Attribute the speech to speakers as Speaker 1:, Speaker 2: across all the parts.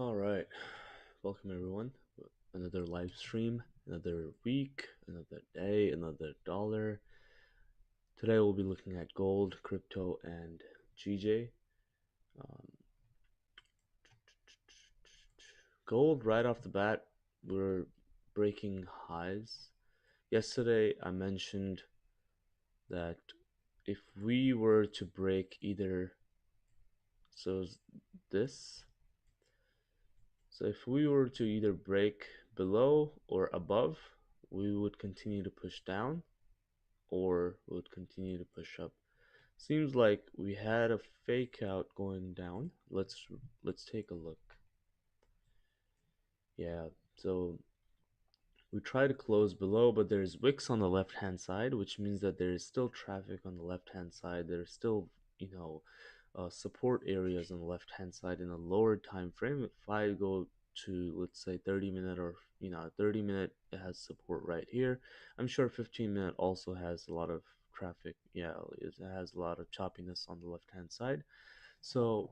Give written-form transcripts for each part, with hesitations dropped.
Speaker 1: All right. Welcome everyone. Another live stream, another week, another day, another dollar. Today we'll be looking at gold, crypto, and GJ. Um, Gold, right off the bat, we're breaking highs. Yesterday I mentioned that if we were to break either, so this, so if we were to either break below or above, we would continue to push down or would continue to push up. Seems like we had a fake out going down. Let's take a look. Yeah, so we try to close below, but there's wicks on the left hand side, which means that there is still traffic on the left hand side. There's still, you know, support areas on the left hand side in a lower time frame. If I go to, let's say, 30 minute, or 30 minute, it has support right here. I'm sure 15 minute also has a lot of traffic. Yeah, it has a lot of choppiness on the left hand side. So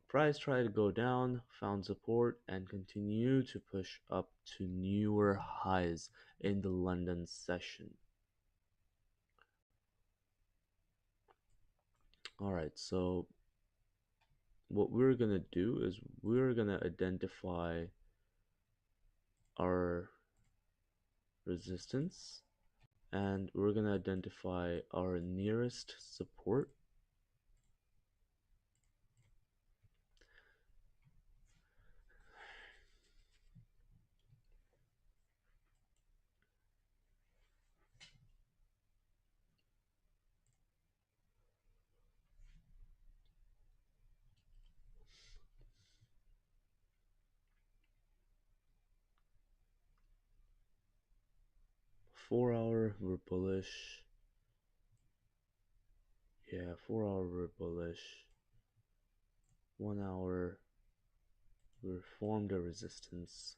Speaker 1: price tried to go down, found support, and continue to push up to newer highs in the London session. All right, so what we're gonna do is we're gonna identify our resistance, and we're gonna identify our nearest support. Four-hour, we're bullish. Yeah, 4 hour, we're bullish. 1 hour, we formed a resistance.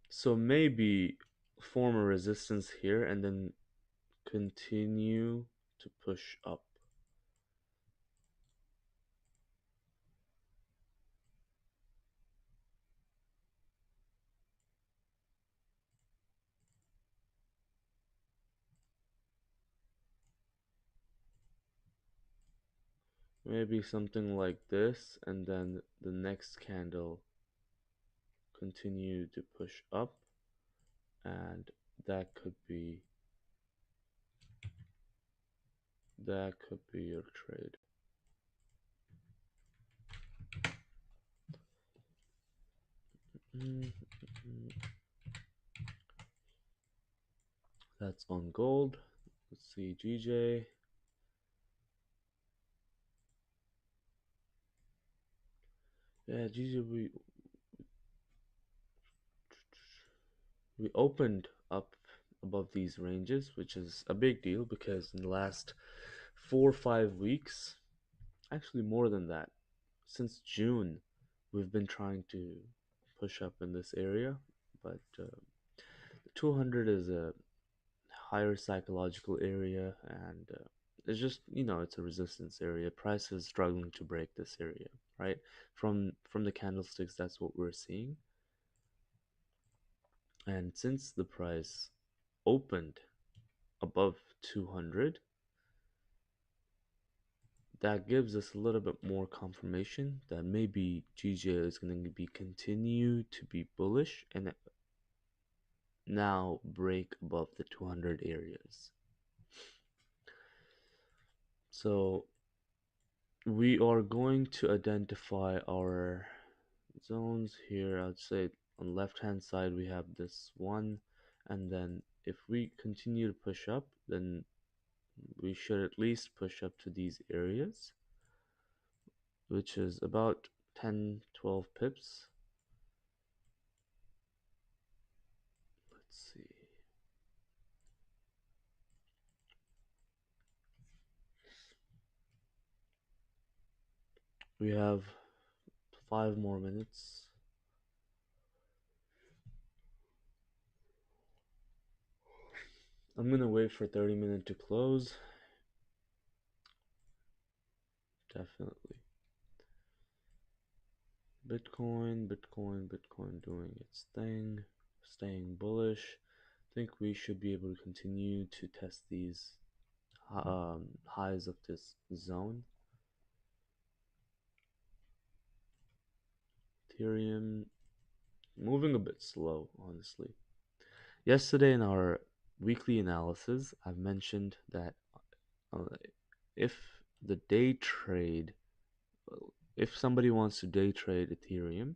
Speaker 1: So maybe form a resistance here and then continue to push up. Maybe something like this, and then the next candle continue to push up, and that could be your trade. That's on gold. Let's see, GJ. Yeah, GJ, we opened up above these ranges, which is a big deal because in the last 4 or 5 weeks, actually more than that, since June, we've been trying to push up in this area, but the 200 is a higher psychological area, and it's just, it's a resistance area. Price is struggling to break this area, right? From the candlesticks, that's what we're seeing. And since the price opened above 200, that gives us a little bit more confirmation that maybe GJ is going to be continue to be bullish and now break above the 200 areas. So we are going to identify our zones here. I'd say on the left hand side we have this one, and then if we continue to push up, then we should at least push up to these areas, which is about 10-12 pips. Let's see. We have 5 more minutes. I'm gonna wait for 30 minutes to close. definitely. Bitcoin doing its thing, staying bullish. I think we should be able to continue to test these highs of this zone. Ethereum moving a bit slow, honestly. Yesterday in our weekly analysis, I've mentioned that uh, if the day trade, if somebody wants to day trade Ethereum,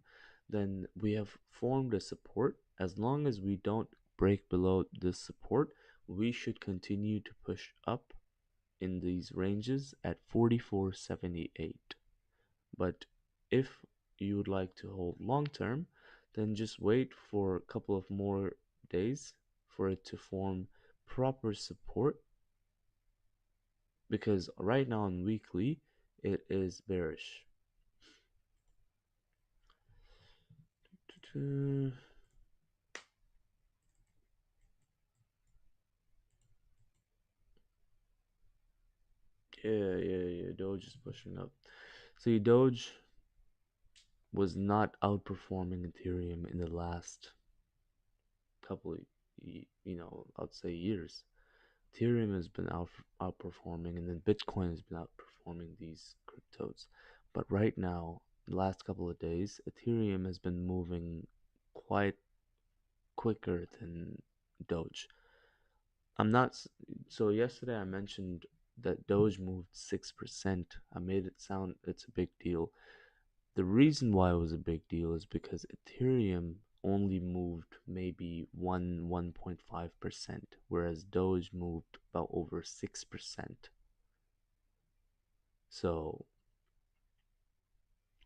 Speaker 1: then we have formed a support. As long as we don't break below this support, we should continue to push up in these ranges at 44.78. But if you would like to hold long term, then just wait for a couple of more days for it to form proper support, because right now on weekly it is bearish. Yeah. Doge is pushing up. See, Doge was not outperforming Ethereum in the last couple of, I'd say years. Ethereum has been outperforming, and then Bitcoin has been outperforming these cryptos. But right now, the last couple of days, Ethereum has been moving quite quicker than Doge. I'm not. So yesterday I mentioned that Doge moved 6%. I made it sound it's a big deal. The reason why it was a big deal is because Ethereum only moved maybe 1.5%, whereas Doge moved about over 6%. So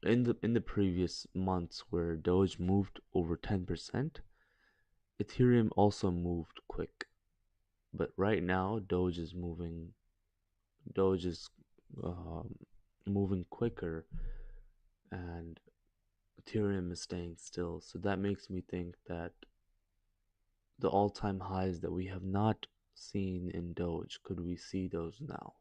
Speaker 1: in the previous months where Doge moved over 10%, Ethereum also moved quick. But right now Doge is um, moving quicker, and Ethereum is staying still. So that makes me think that the all-time highs that we have not seen in Doge, could we see those now?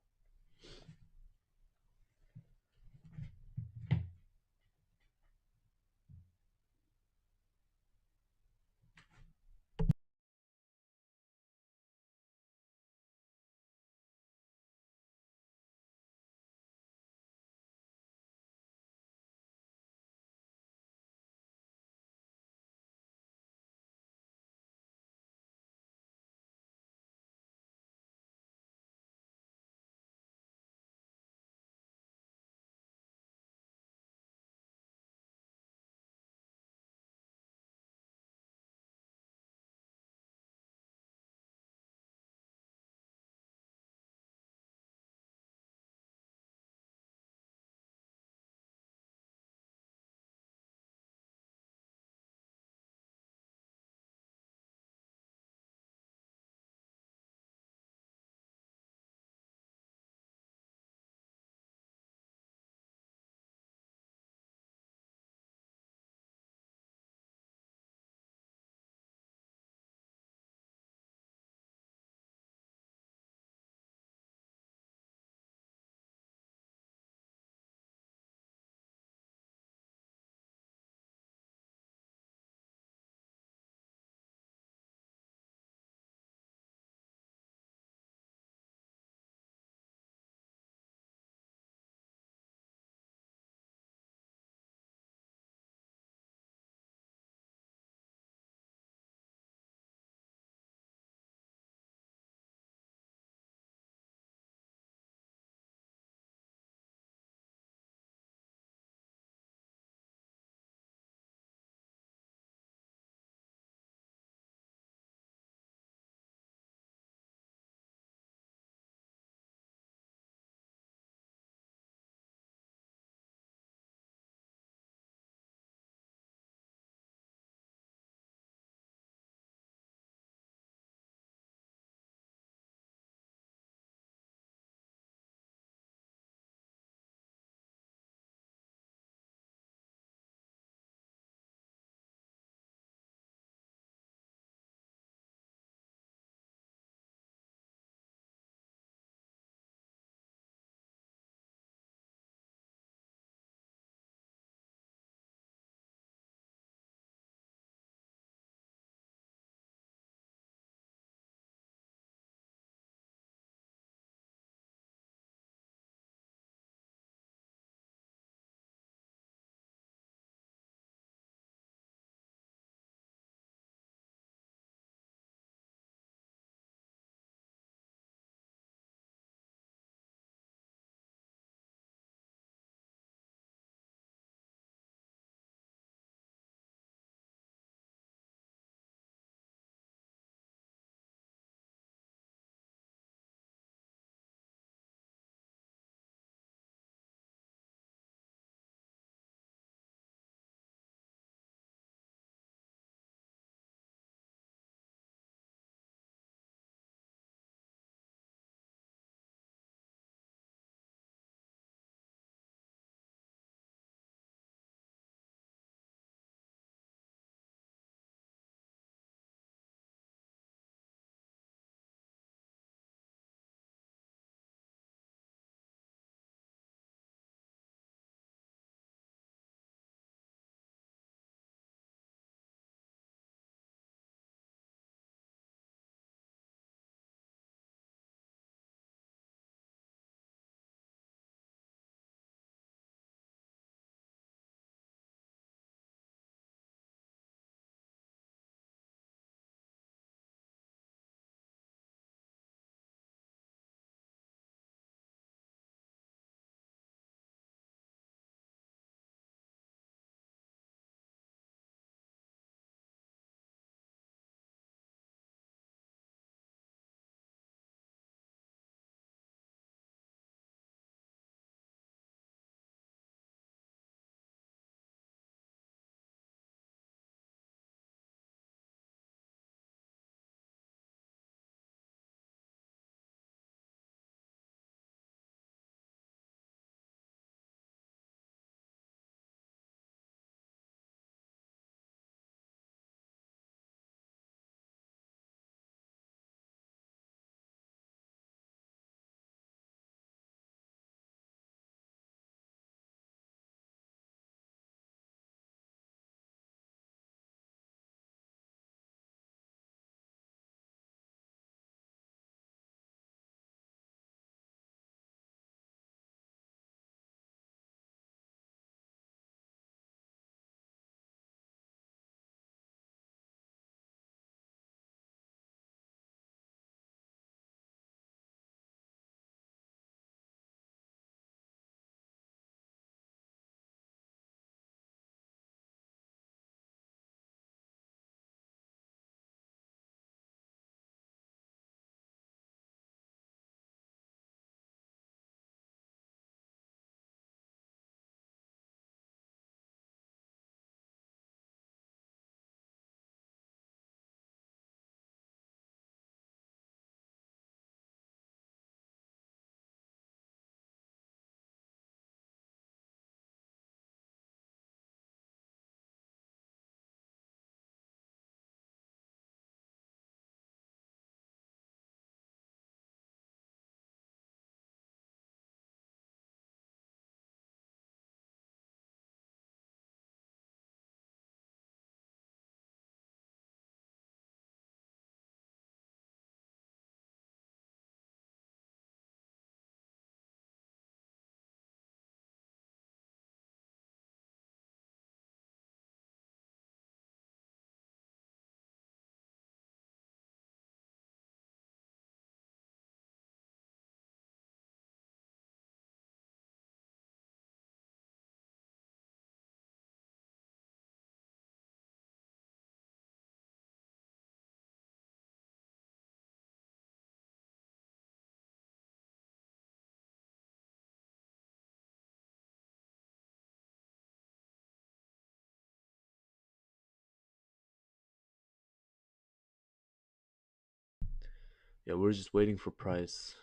Speaker 1: Yeah, we're just waiting for price.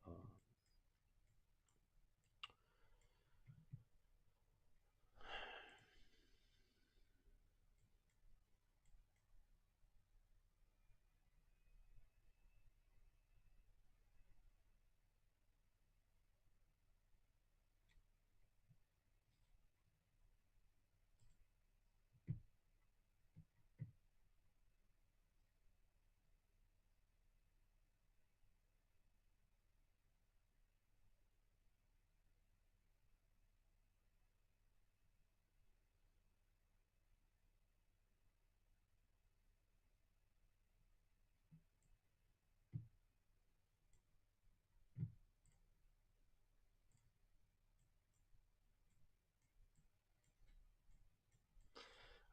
Speaker 1: Uh,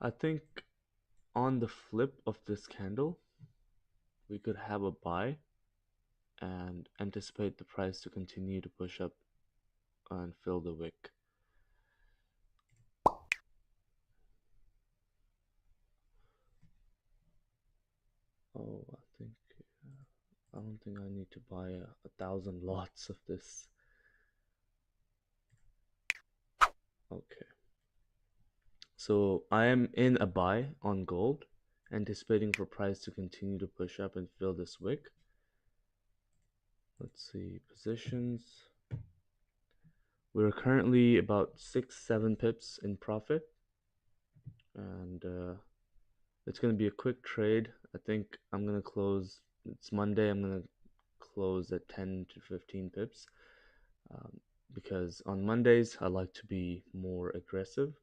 Speaker 1: I think on the flip of this candle, we could have a buy and anticipate the price to continue to push up and fill the wick. Oh, I don't think I need to buy 1,000 lots of this. Okay. So I am in a buy on gold, anticipating for price to continue to push up and fill this wick. Let's see, positions. We're currently about 6-7 pips in profit, and it's going to be a quick trade. I think I'm going to close, it's Monday, I'm going to close at 10 to 15 pips, um, because on Mondays I like to be more aggressive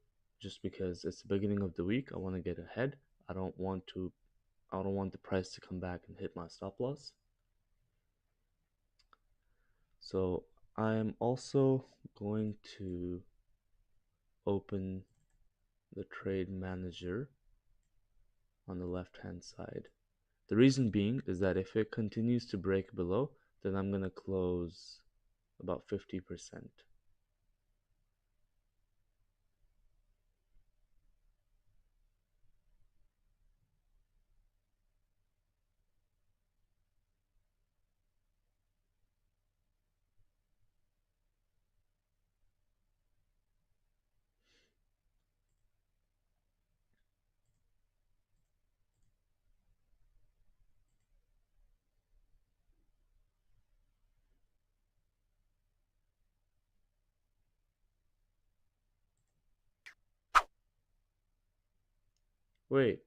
Speaker 1: just because it's the beginning of the week. I want to get ahead. I don't want to I don't want the price to come back and hit my stop loss. So I'm also going to open the trade manager on the left hand side. The reason being is that if it continues to break below, then I'm going to close about 50%. Wait,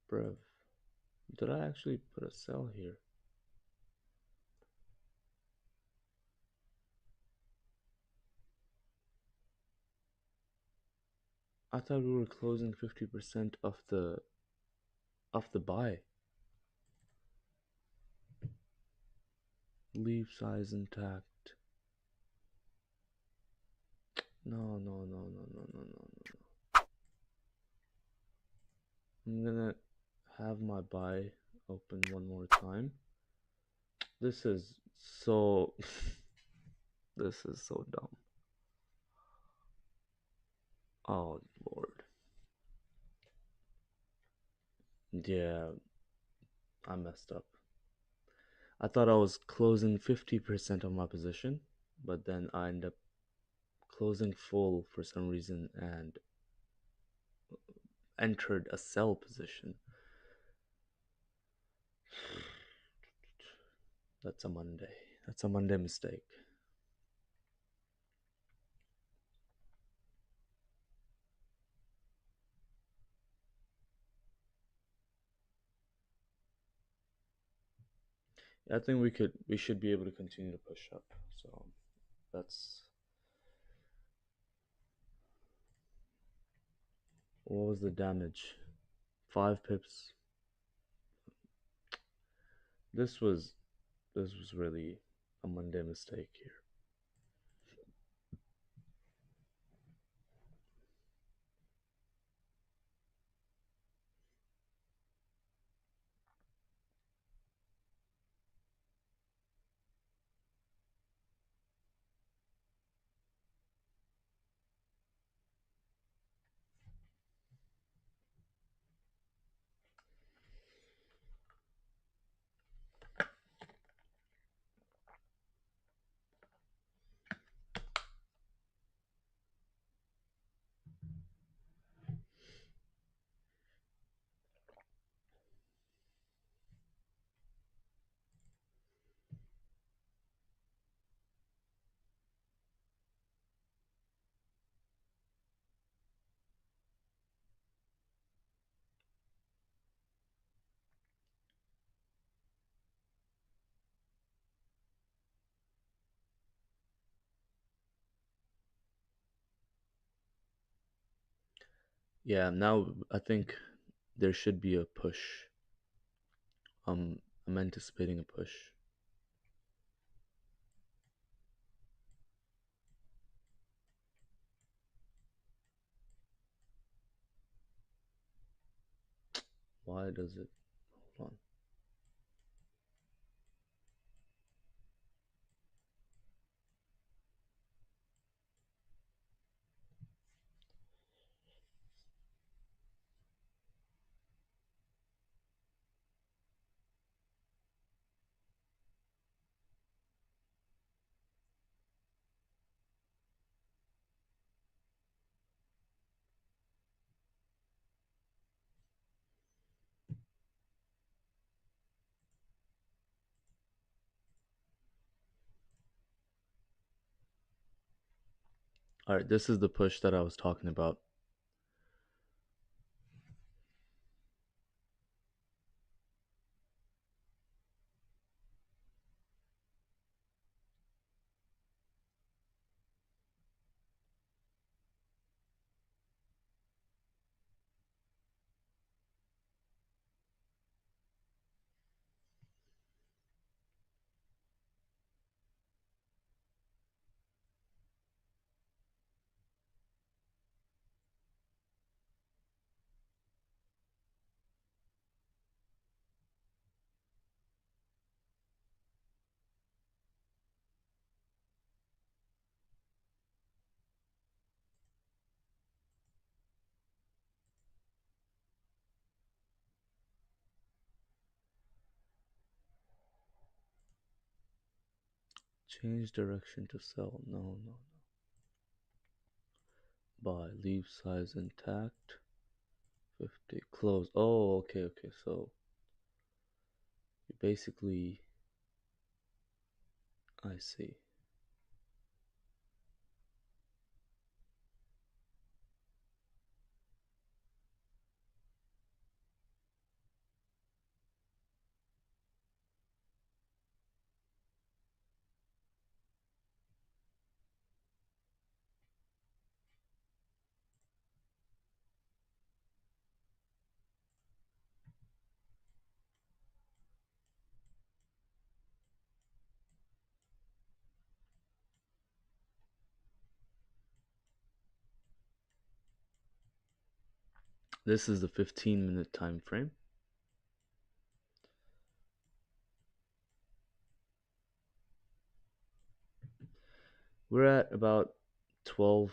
Speaker 1: bruv, did I actually put a sell here? I thought we were closing 50% of the buy. Leave size intact. No, no, no, no, no, no, no, no. I'm gonna have my buy open one more time. This is so this is so dumb. Oh Lord. Yeah, I messed up. I thought I was closing 50% of my position, but then I end up closing full for some reason and entered a sell position. That's a Monday. That's a Monday mistake. I think we should be able to continue to push up. So that's what was the damage? 5 pips. This was this was really a Monday mistake here. Yeah, now I think there should be a push. I'm anticipating a push. Why does it? Hold on. All right, this is the push that I was talking about. Change direction to sell. No, no, no. Buy. Leave size intact. 50. Close. Oh, okay, okay. So you basically, I see. This is the 15-minute time frame. We're at about 12,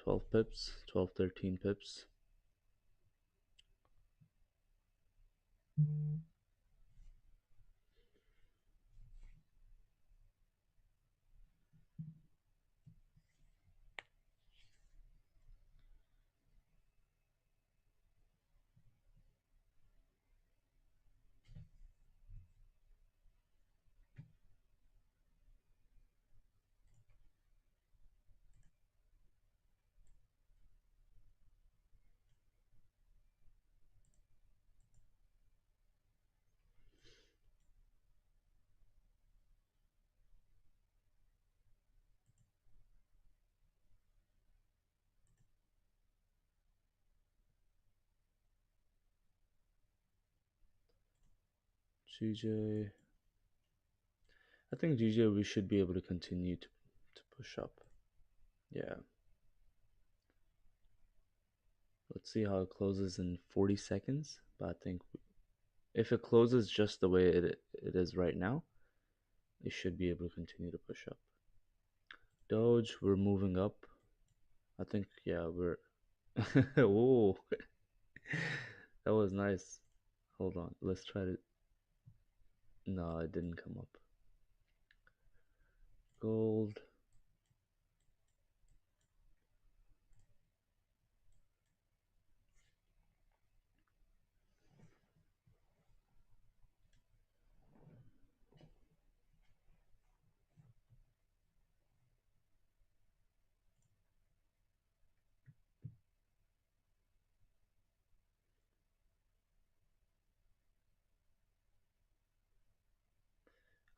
Speaker 1: 12 pips, 12, 13 pips. GJ. I think GJ we should be able to continue to push up. Yeah. Let's see how it closes in 40 seconds. But I think if it closes just the way it is right now, it should be able to continue to push up. Doge, we're moving up. I think, yeah, we're. Whoa. That was nice. Hold on. Let's try to. No, it didn't come up. Gold.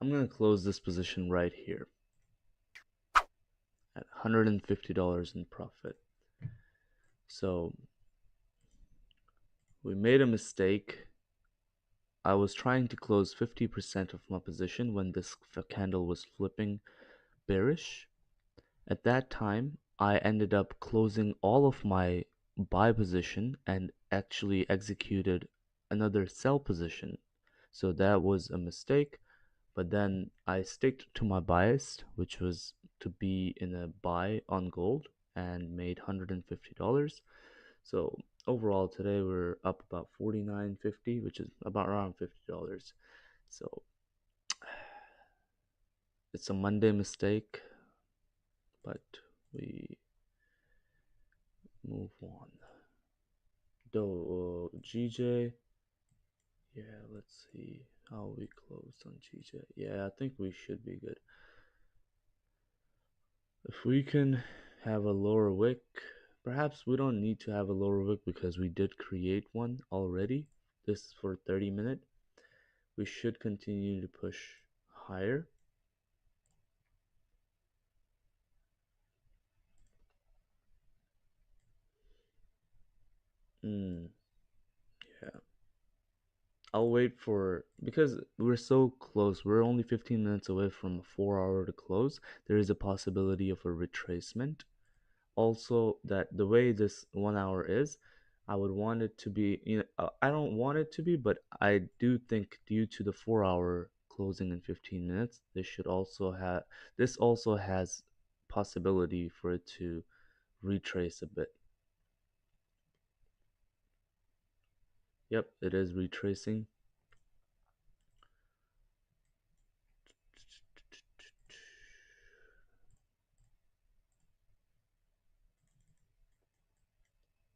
Speaker 1: I'm going to close this position right here at $150 in profit. So We made a mistake. I was trying to close 50% of my position when this candle was flipping bearish. At that time, I ended up closing all of my buy position and actually executed another sell position. So that was a mistake, but then I sticked to my bias, which was to be in a buy on gold and made $150. So overall today we're up about 49.50, which is about around $50. So it's a Monday mistake, but we move on. GJ, yeah, let's see how we closed on GJ. Yeah, I think we should be good. If we can have a lower wick, perhaps we don't need to have a lower wick because we did create one already. This is for 30-minute. We should continue to push higher. Mm, yeah. I'll wait for because we're so close. We're only 15 minutes away from a 4 hour to close. There is a possibility of a retracement. Also, that the way this 1 hour is, I would want it to be, I don't want it to be, but I do think due to the 4 hour closing in 15 minutes, this also has possibility for it to retrace a bit. Yep, it is retracing.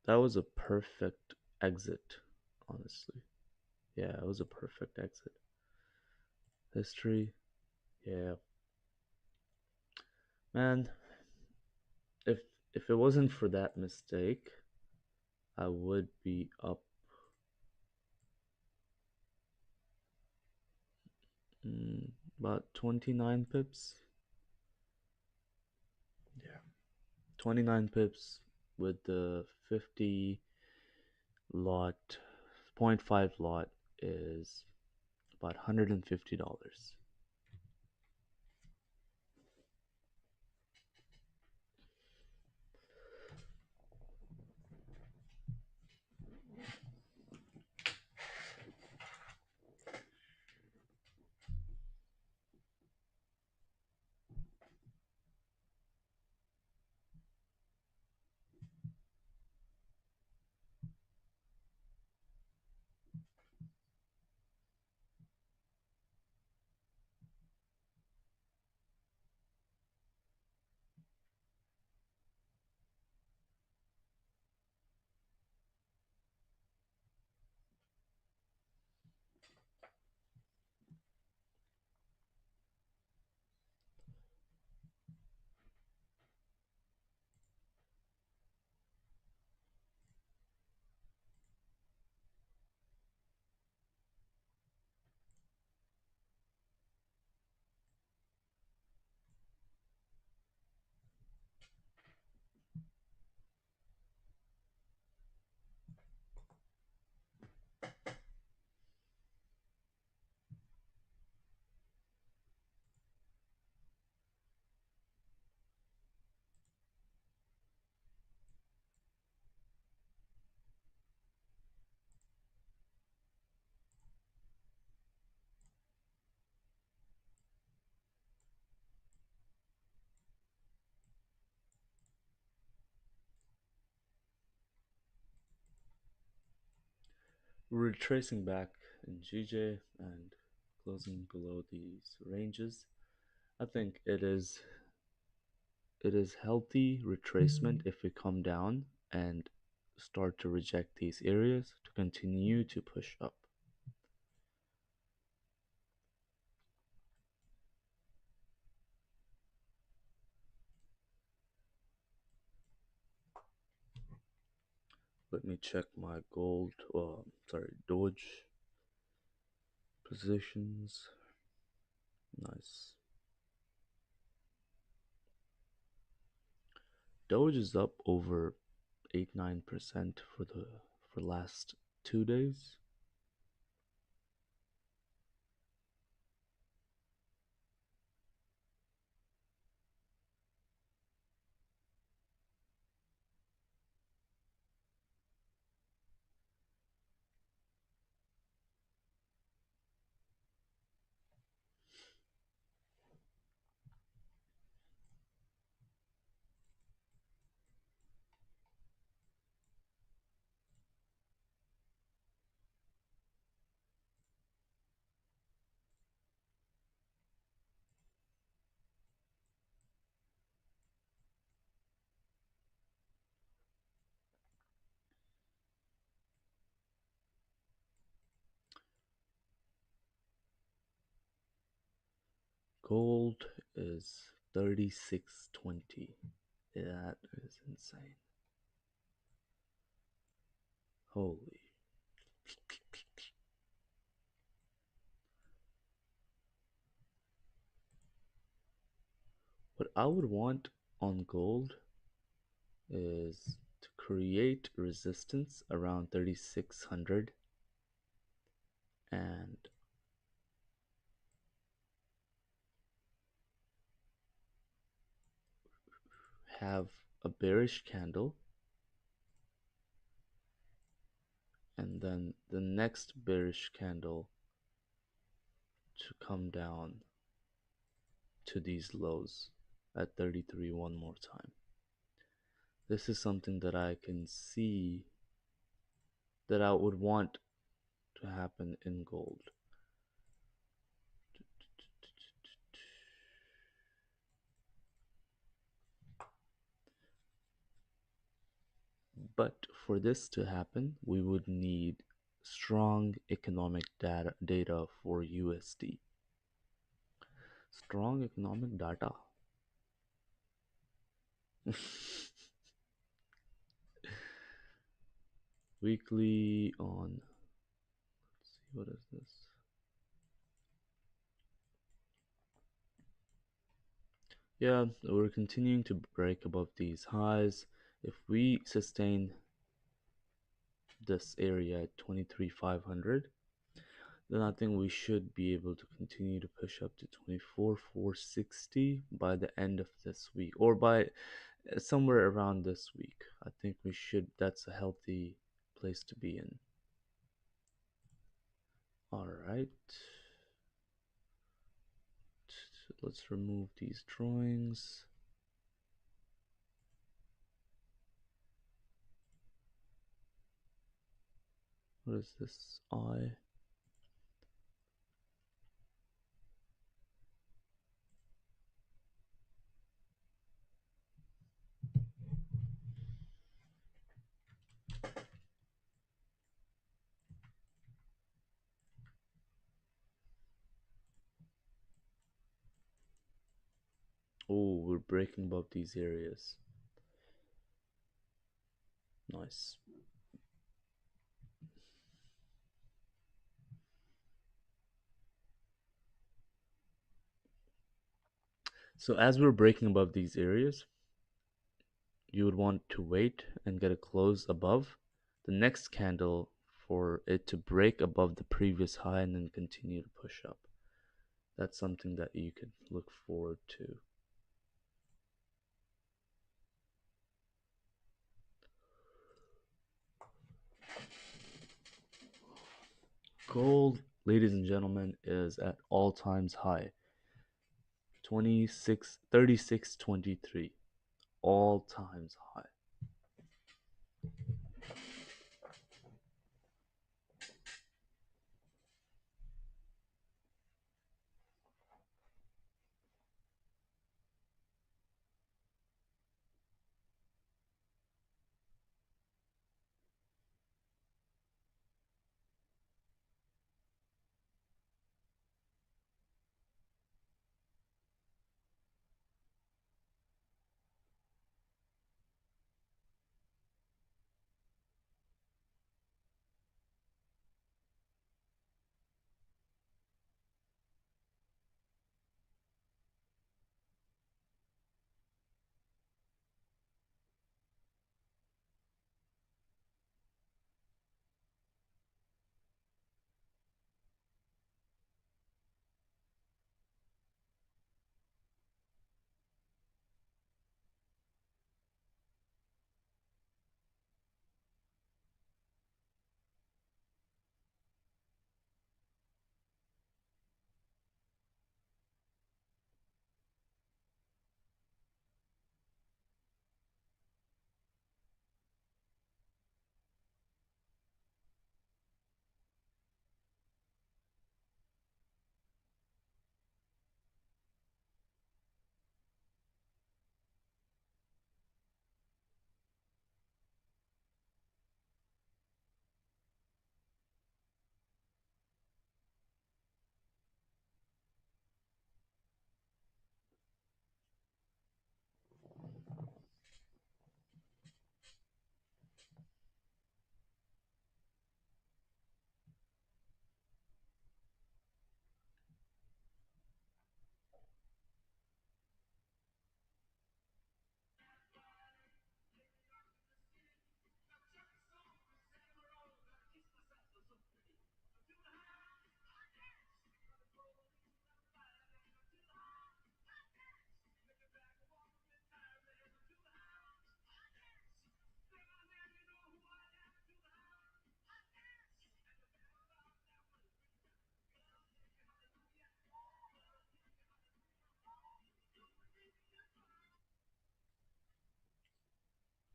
Speaker 1: That was a perfect exit, honestly. Yeah, it was a perfect exit. History, yeah. Man, if if it wasn't for that mistake, I would be up mm, about 29 pips. Yeah. 29 pips with the 50 lot, point 0.5 lot is about $150. We're retracing back in GJ and closing below these ranges. I think it is healthy retracement if we come down and start to reject these areas to continue to push up. Let me check my gold, sorry, Doge positions. Nice. Doge is up over 8-9% for last 2 days. Gold is 36.20. That is insane. Holy. What I would want on gold is to create resistance around 3600 and have a bearish candle, and then the next bearish candle to come down to these lows at 33 one more time. This is something that I can see that I would want to happen in gold. But for this to happen, we would need strong economic data for USD. Strong economic data. Weekly on, let's see, what is this? Yeah, we're continuing to break above these highs. If we sustain this area at 23,500, then I think we should be able to continue to push up to 24,460 by the end of this week, or by somewhere around this week. I think we should, that's a healthy place to be in. All right. Let's remove these drawings. What is this? Oh, we're breaking above these areas. Nice. So as we're breaking above these areas, you would want to wait and get a close above the next candle for it to break above the previous high and then continue to push up. That's something that you could look forward to. Gold, ladies and gentlemen, is at all times high. 36.23, all times high.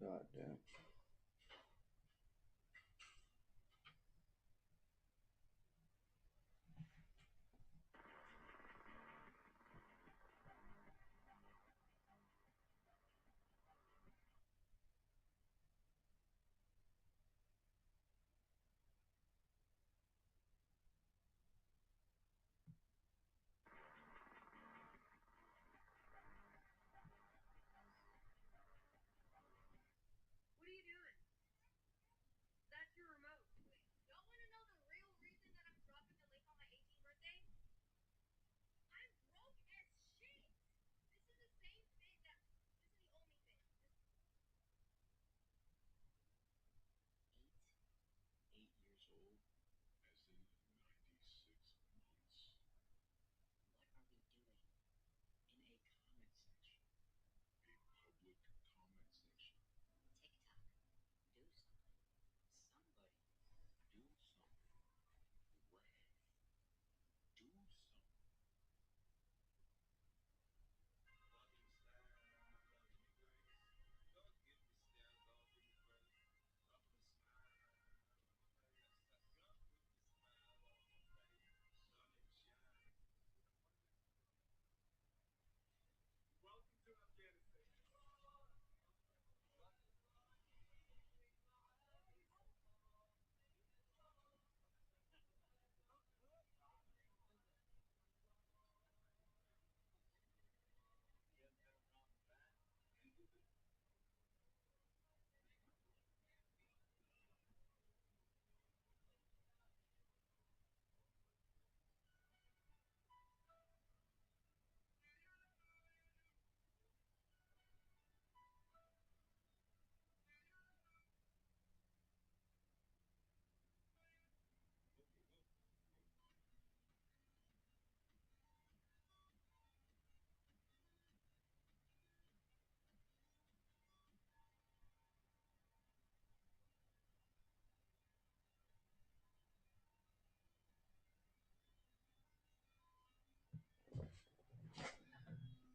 Speaker 2: God damn.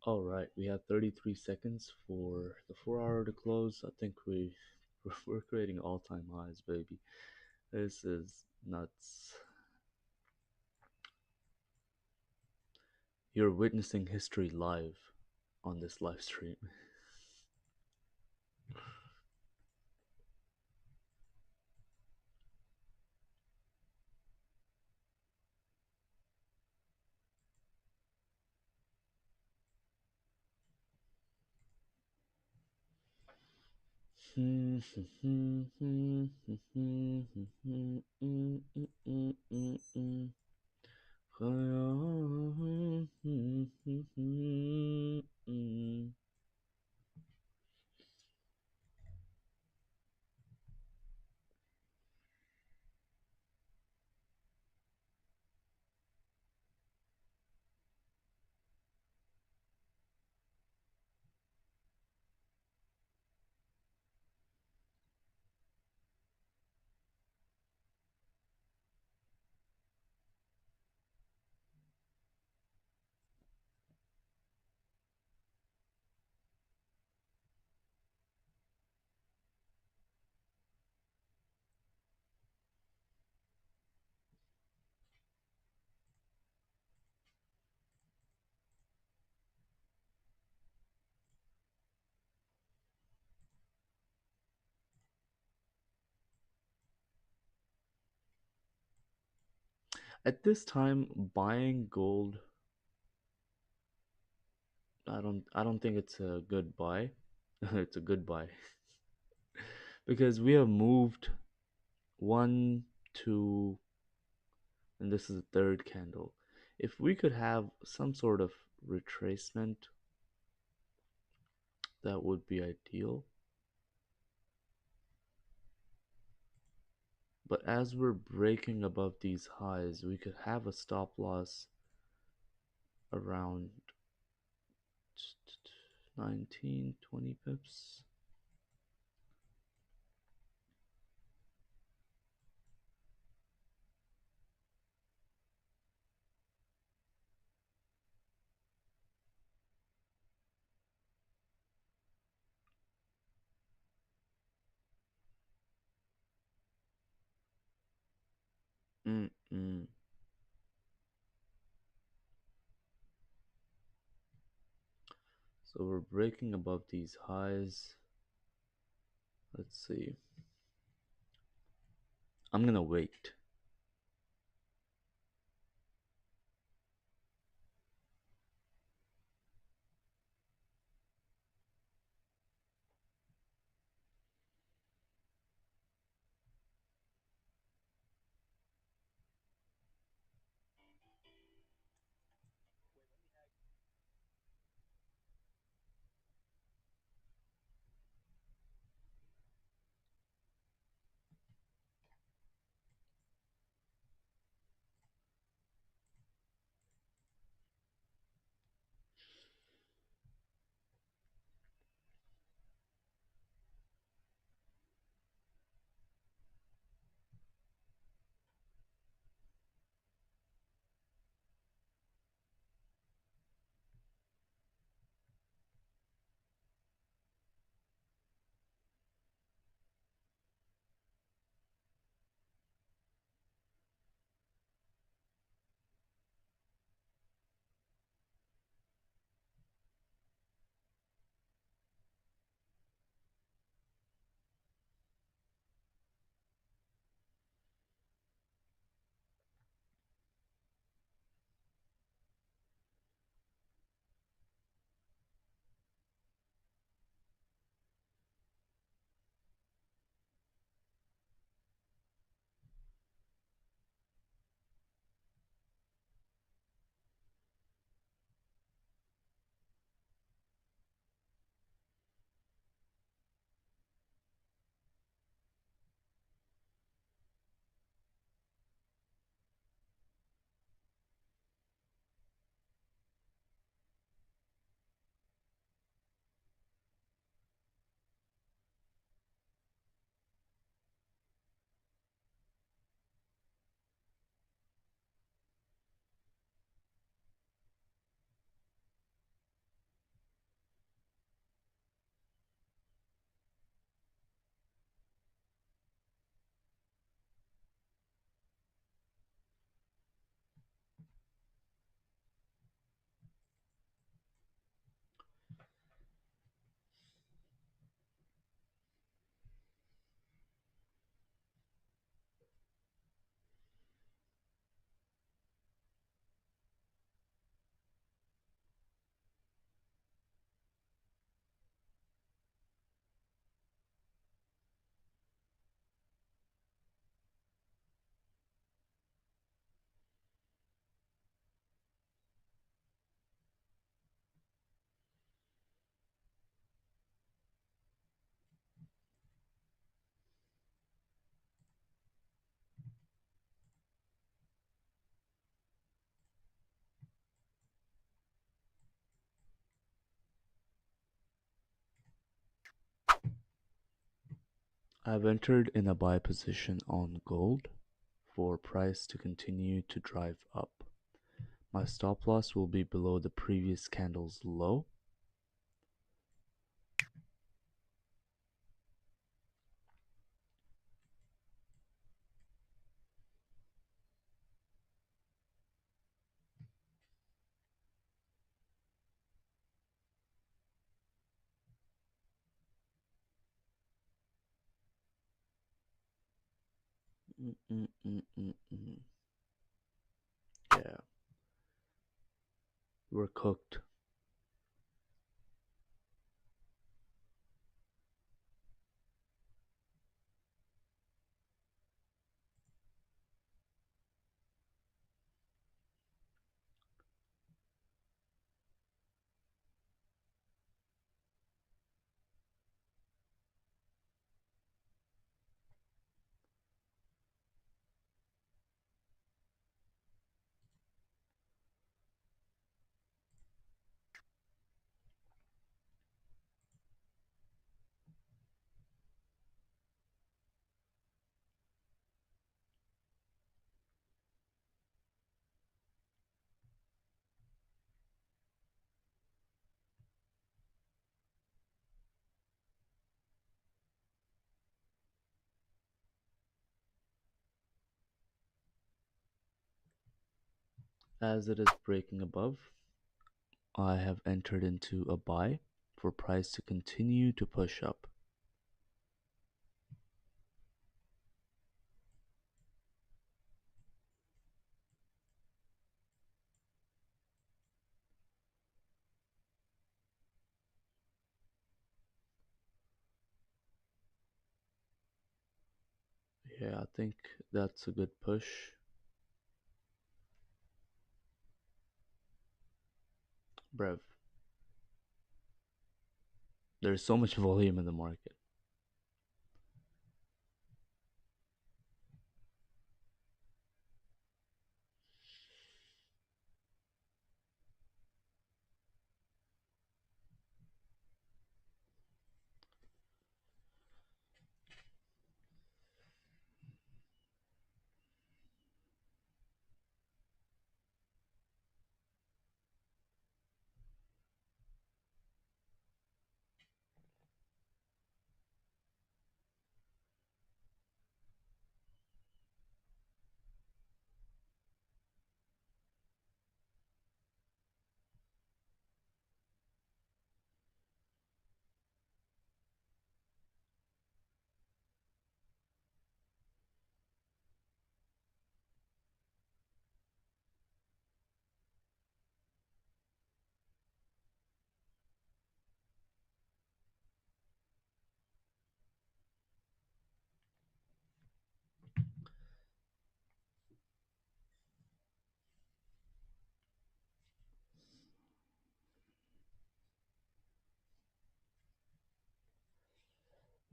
Speaker 1: All right, we have 33 seconds for the 4 hour to close. I think we're creating all-time highs, baby. This is nuts. You're witnessing history live on this live stream. At this time, buying gold, I don't think it's a good buy. It's a good buy because we have moved one, two, and this is the third candle. If we could have some sort of retracement, that would be ideal. But as we're breaking above these highs, we could have a stop loss around 19, 20 pips. Mm-mm. So we're breaking above these highs. Let's see. I'm gonna wait. I've entered in a buy position on gold for price to continue to drive up. My stop loss will be below the previous candle's low. Mm-mm-mm-mm-mm. Yeah, we're cooked. As it is breaking above, I have entered into a buy for price to continue to push up. Yeah, I think that's a good push. Brev, there's so much volume in the market.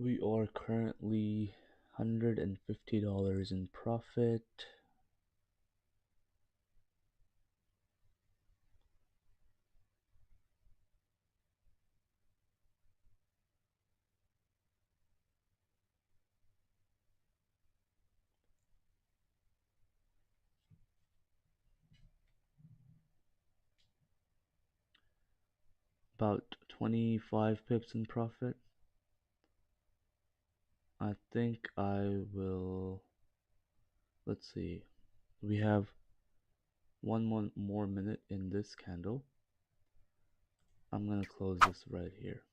Speaker 1: We are currently $150 in profit. About 25 pips in profit. I think I will. Let's see. We have one more minute in this candle. I'm gonna close this right here.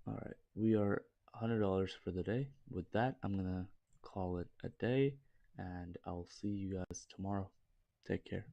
Speaker 1: All right, we are $100 for the day. With that, I'm gonna call it a day, and I'll see you guys tomorrow. Take care.